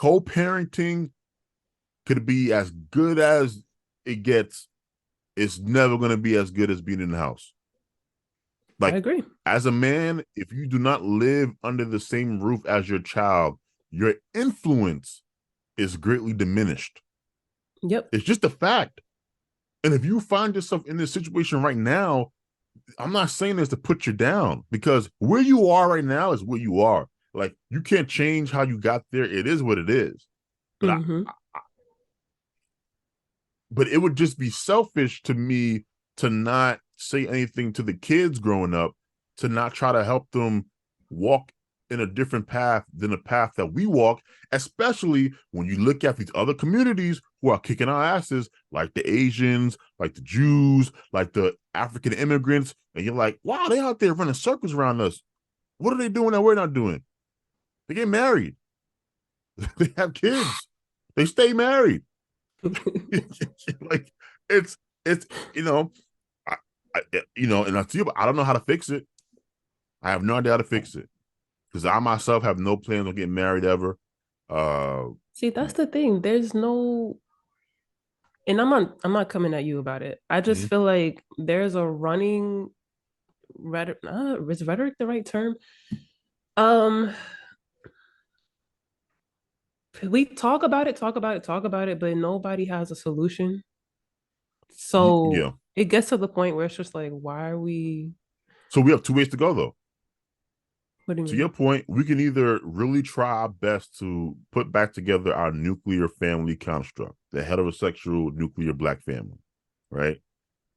co-parenting could be as good as it gets. It's never going to be as good as being in the house. I Like, agree. as a man, if you do not live under the same roof as your child, your influence is greatly diminished. Yep. It's just a fact. And if you find yourself in this situation right now, I'm not saying this to put you down, because where you are right now is where you are. Like, you can't change how you got there. It is what it is. But Mm-hmm. but it would just be selfish to me to not say anything to the kids growing up, to not try to help them walk in a different path than the path that we walk, especially when you look at these other communities who are kicking our asses, like the Asians, like the Jews, like the African immigrants, and you're like, wow, they out there running circles around us. What are they doing that we're not doing? They get married. They have kids. They stay married. Like, it's it's you know, I, and I tell you, I don't know how to fix it. I have no idea how to fix it, because I myself have no plans on getting married ever. Uh, See, that's the thing. There's no, and I'm not coming at you about it. I just mhm. feel like there's a running rhetoric. Is rhetoric the right term? Um, we talk about it, but nobody has a solution. So Yeah. it gets to the point where it's just like, why are we? So we have two ways to go, though. What do you To your mean? point, we can either really try our best to put back together our nuclear family construct, the heterosexual nuclear black family, right?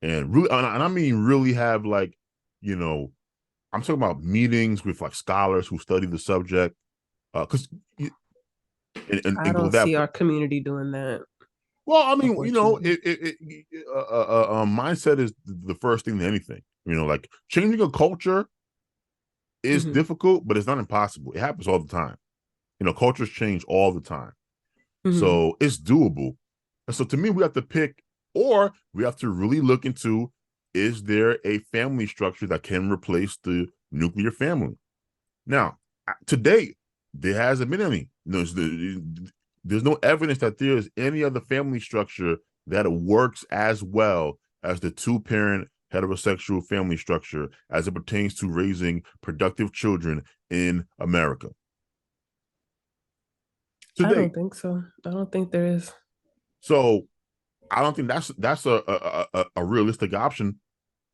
And really, and I mean really have, like, you know, I'm talking about meetings with like scholars who study the subject, because I and go don't that. see our community doing that, Well, I mean, unfortunately. mindset is the first thing to anything. Like, changing a culture is Hmm. difficult, but it's not impossible. It happens all the time. Cultures change all the time, Hmm. so it's doable. And so, to me, we have to pick, or we have to really look into: is there a family structure that can replace the nuclear family? Now, to date, there hasn't been any. There's no evidence that there's any other family structure that works as well as the two-parent heterosexual family structure as it pertains to raising productive children in America to I don't date. think so. I don't think there is. So I don't think that's a realistic option.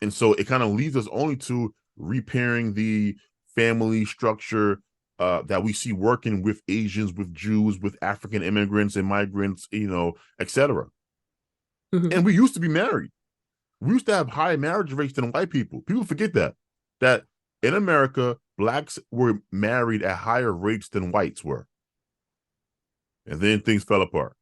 And so it kind of leads us only to repairing the family structure that we see working with Asians, with Jews, with African immigrants and migrants, etc. Hmm. And we used to be married. We used to have higher marriage rates than white people. People forget that in America, blacks were married at higher rates than whites were. And then things fell apart.